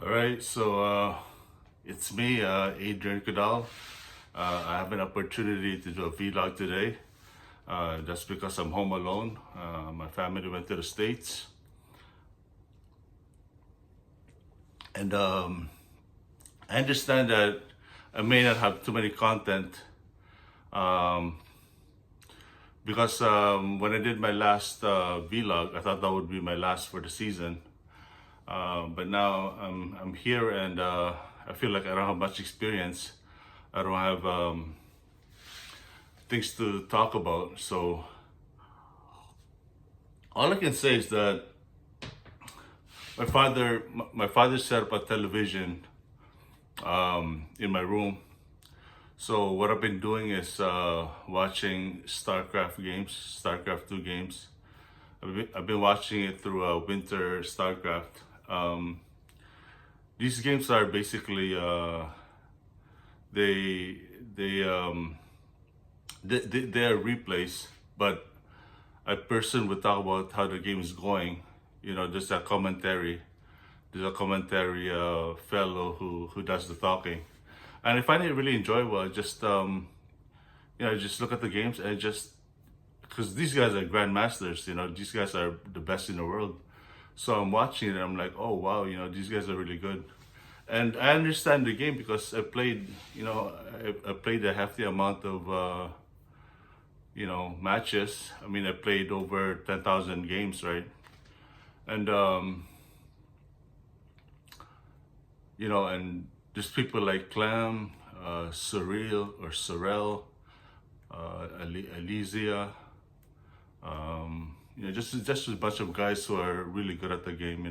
All right, it's me, Adrian Cadal. I have an opportunity to do a vlog today. That's because I'm home alone. My family went to the States. And I understand that I may not have too many content um, because when I did my last vlog, I thought that would be my last for the season. But now I'm here and I feel like I don't have much experience. I don't have things to talk about. So all I can say is that my father set up a television in my room. So what I've been doing is watching StarCraft games, StarCraft 2 games. I've been watching it through Winter StarCraft. Um, these games are basically they they um, they are replays, but a person would talk about how the game is going. There's a commentary. There's a commentary fellow who does the talking, and I find it really enjoyable. I just just look at the games and just because these guys are grandmasters. These guys are the best in the world. So I'm watching it and I'm like, oh wow, these guys are really good. And I understand the game because I played, I played a hefty amount of matches. I mean, I played over 10,000 games, right? And and there's people like Clem, Surreal or Sorrel, Elysia, just a bunch of guys who are really good at the game.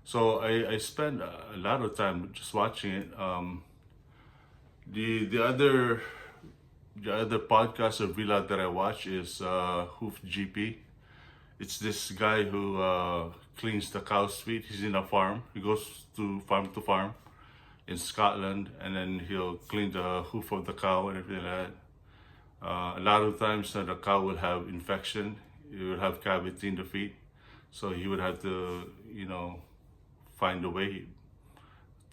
So I spend a lot of time just watching it. The other podcast or vlog that I watch is Hoof GP. It's this guy who cleans the cow's feet. He's in a farm. He goes to farm in Scotland, and then he'll clean the hoof of the cow and everything like that. A lot of times the cow will have infection. It will have cavity in the feet, so he would have to, find a way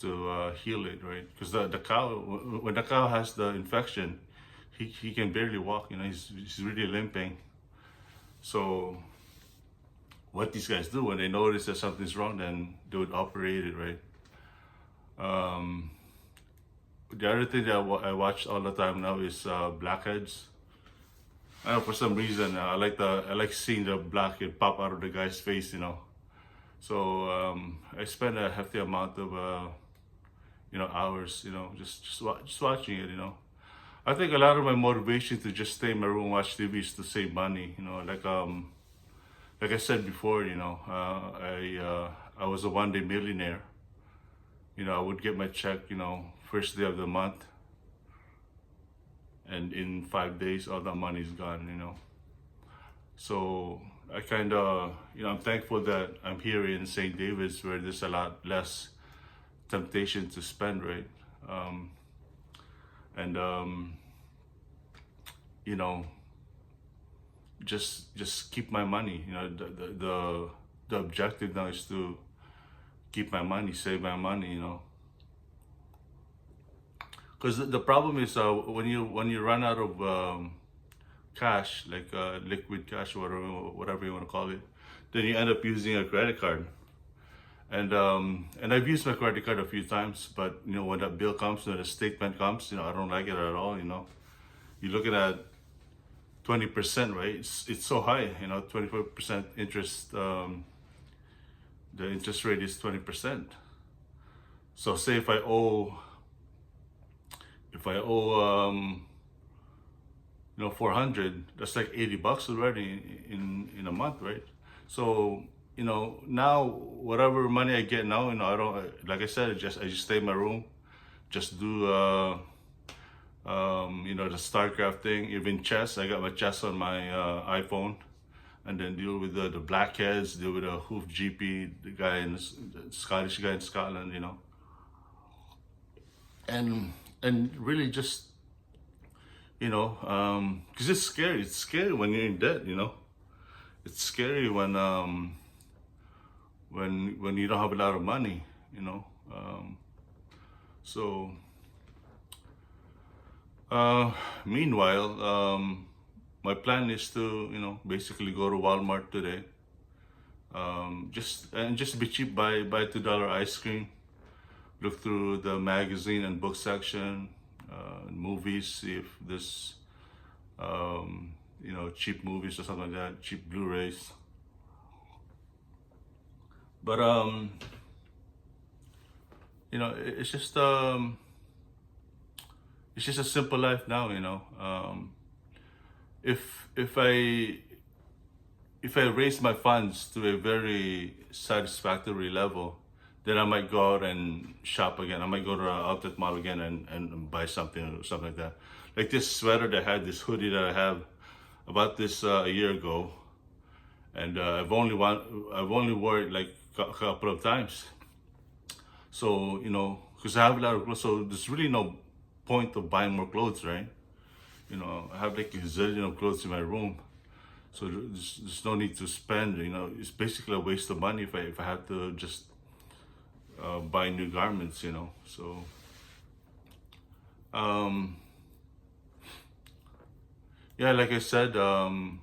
to heal it, right? Because the cow, when the cow has the infection, he can barely walk. He's really limping. So what these guys do when they notice that something's wrong, then they would operate it, right? The other thing that I watch all the time now is Blackheads. I don't know, for some reason I like seeing the blackhead pop out of the guy's face. So I spend a hefty amount of hours, just watching it. I think a lot of my motivation to just stay in my room and watch TV is to save money. Like I said before, I was a one day millionaire. I would get my check, first day of the month, and in 5 days, all that money is gone. So I kind of, I'm thankful that I'm here in St. David's where there's a lot less temptation to spend, right? And you know, just keep my money. The objective now is to keep my money, save my money. Because the problem is when you run out of cash, like liquid cash, or whatever you want to call it, then you end up using a credit card. And I've used my credit card a few times, but when that bill comes, when the statement comes, I don't like it at all. You're looking at 20%, right? It's so high, 24% interest. The interest rate is 20%. So say if I owe 400, that's like $80 already in a month, right? So now whatever money I get now, I don't, like I said, I just stay in my room, just do the StarCraft thing, even chess. I got my chess on my iPhone, and then deal with the blackheads, deal with the Hoof GP, the Scottish guy in Scotland, and really just because it's scary. It's scary when you're in debt. It's scary when you don't have a lot of money. Um, so, uh, meanwhile, my plan is to, basically go to Walmart today. Just be cheap, buy $2 ice cream. Look through the magazine and book section, movies, see if there's cheap movies or something like that, cheap Blu-rays. But it's just a simple life now. If I raise my funds to a very satisfactory level, then I might go out and shop again. I might go to an outlet mall again and buy something or something like that. Like this sweater that I had, this hoodie that I have, about this a year ago, and I've only wore it like a couple of times. So because I have a lot of clothes, so there's really no point of buying more clothes, right? I have like a zillion of clothes in my room. So there's no need to spend. It's basically a waste of money if I have to just buy new garments. So yeah, like I said, I'm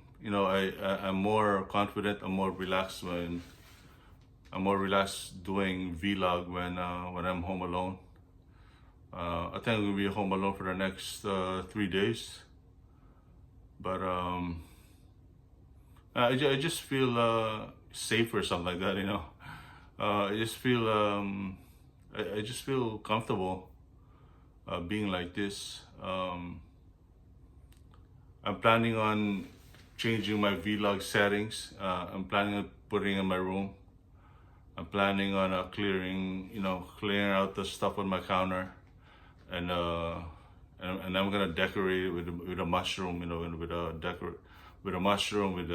more confident. I'm more relaxed doing vlog when I'm home alone. I think I'm gonna be home alone for the next 3 days, but I just feel safer or something like that. I just feel I just feel comfortable being like this. I'm planning on changing my vlog settings. I'm planning on putting in my room. I'm planning on clearing out the stuff on my counter, and I'm gonna decorate it with a mushroom, with a mushroom, with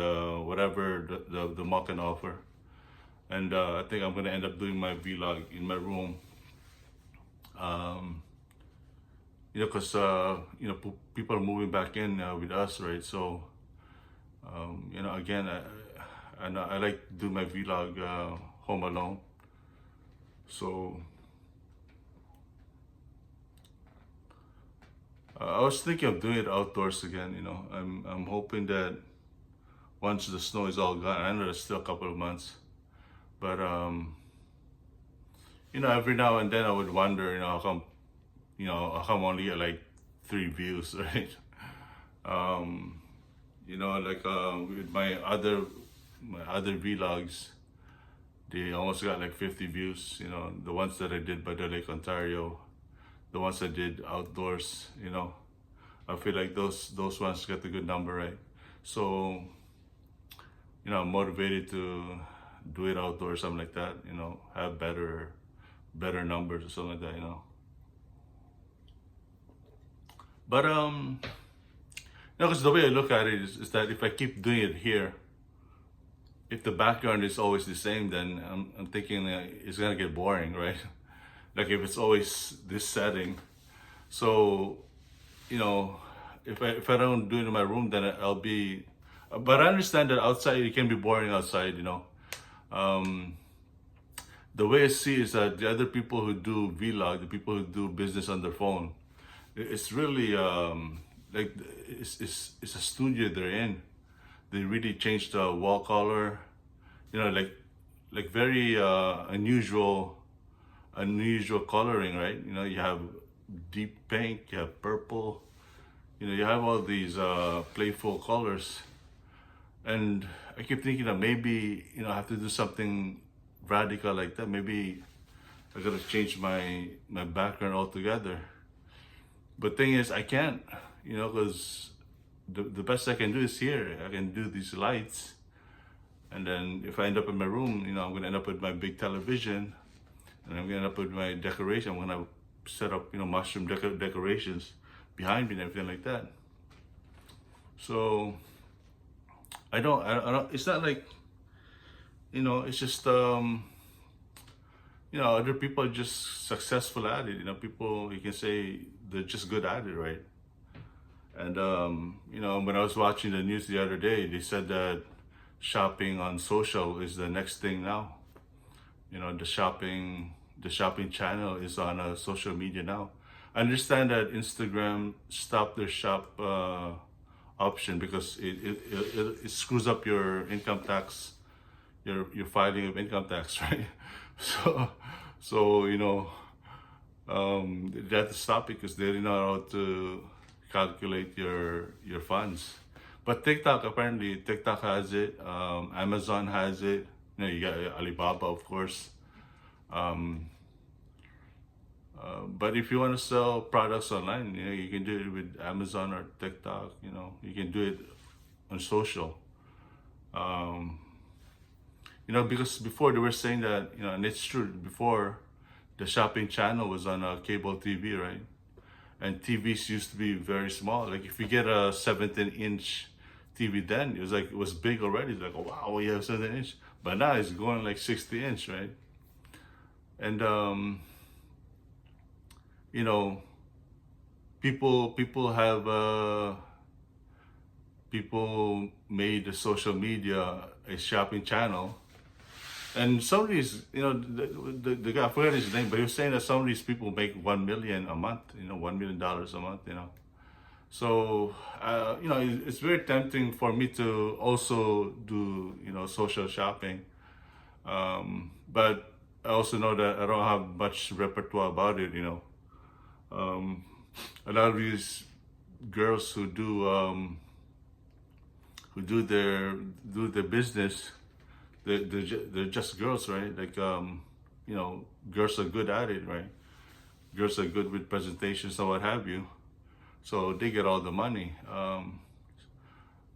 whatever the mall can offer. And I think I'm gonna end up doing my vlog in my room. Because people are moving back in with us, right? So again, I like to do my vlog home alone. So I was thinking of doing it outdoors again. I'm hoping that once the snow is all gone, I know there's still a couple of months, but every now and then I would wonder, how come I only get like 3 views, right? With my other vlogs, they almost got like 50 views. The ones that I did by the Lake Ontario, the ones I did outdoors. I feel like those ones got a good number, right? So I'm motivated to do it outdoors, something like that. Have better numbers or something like that. But because the way I look at it is that if I keep doing it here, if the background is always the same, then I'm thinking it's gonna get boring, right? Like if it's always this setting. So if I don't do it in my room, then I'll be. But I understand that outside it can be boring outside. The way I see is that the other people who do vlog, the people who do business on their phone, it's really like it's a studio they're in. They really changed the wall color, like very unusual coloring, right? You have deep pink, you have purple, you have all these playful colors, and I keep thinking that maybe I have to do something radical like that. Maybe I gotta change my background altogether. But thing is, I can't, because the best I can do is here. I can do these lights, and then if I end up in my room, I'm gonna end up with my big television, and I'm gonna end up with my decoration. I'm gonna set up, mushroom decorations behind me and everything like that. So I don't. It's not like, it's just other people are just successful at it. People, you can say they're just good at it, right? And when I was watching the news the other day, they said that shopping on social is the next thing now. The shopping, the shopping channel is on social media now. I understand that Instagram stopped their shop option because it screws up your income tax, your filing of income tax, right? So they had to stop it because they didn't know how to calculate your funds. But TikTok, apparently TikTok has it, Amazon has it. You got Alibaba, of course. But if you want to sell products online, you can do it with Amazon or TikTok. You can do it on social. Because before they were saying that, and it's true, before the shopping channel was on cable TV, right? And TVs used to be very small. Like if you get a 17-inch TV then, it was big already. It's like, oh wow, we have 17-inch. But now it's going like 60-inch, right? And people made the social media a shopping channel. And some of these, the guy, I forgot his name, but he was saying that some of these people make $1 million a month, $1 million a month, So, it's very tempting for me to also do, social shopping. But I also know that I don't have much repertoire about it, A lot of these girls who do their business, they're just girls, right? Like, girls are good at it, right? Girls are good with presentations and what have you. So they get all the money. And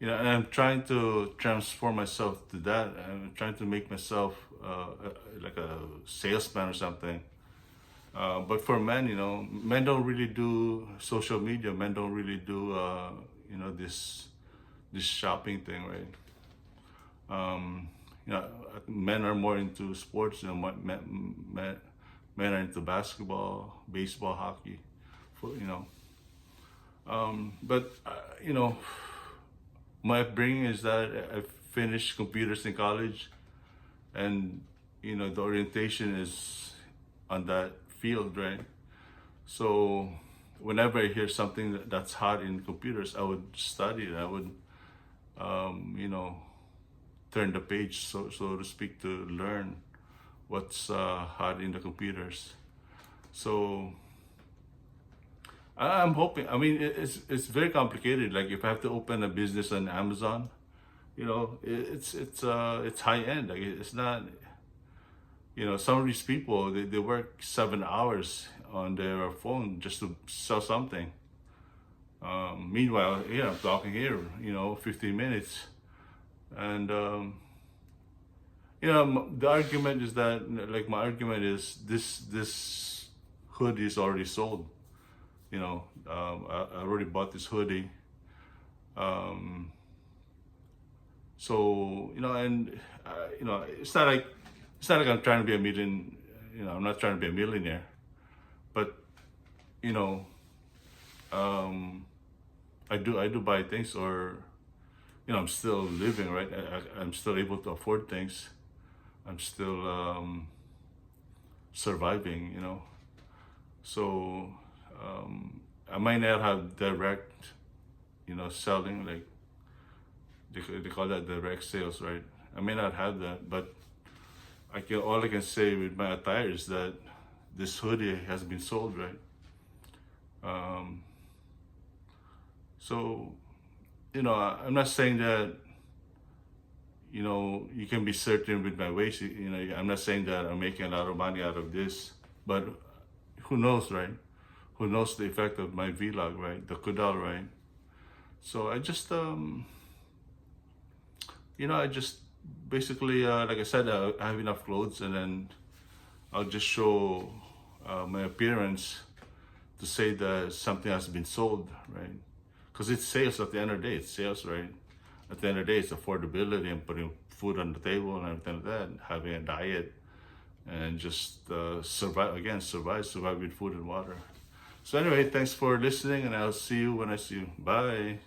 I'm trying to transform myself to that. I'm trying to make myself like a salesman or something. But for men, men don't really do social media. Men don't really do, this shopping thing, right? Men are more into sports. Men are into basketball, baseball, hockey. But my upbringing is that I finished computers in college, and the orientation is on that field, right? So whenever I hear something that's hot in computers, I would study it. I would, turn the page, so to speak, to learn what's hot in the computers. So I'm hoping. I mean, it's very complicated. Like if I have to open a business on Amazon, it's high end. Like it's not. Some of these people they work 7 hours on their phone just to sell something. Meanwhile, I'm talking here, 15 minutes, and the argument is that, like my argument is this hoodie is already sold. I already bought this hoodie. So, and it's not like I'm trying to be a million. I'm not trying to be a millionaire, but I do buy things, or I'm still living, right? I'm still able to afford things. I'm still surviving, So I might not have direct, selling, like they call that direct sales, right? I may not have that, but all I can say with my attire is that this hoodie has been sold, right? So, I'm not saying that, you can be certain with my waist. I'm not saying that I'm making a lot of money out of this, but who knows, right? Who knows the effect of my vlog, right? The Kudal, right? So I just, I just basically, like I said, I have enough clothes, and then I'll just show my appearance to say that something has been sold, right? Because it's sales at the end of the day. It's sales, right? At the end of the day, it's affordability and putting food on the table and everything like that, having a diet, and just survive with food and water. So anyway, thanks for listening, and I'll see you when I see you. Bye.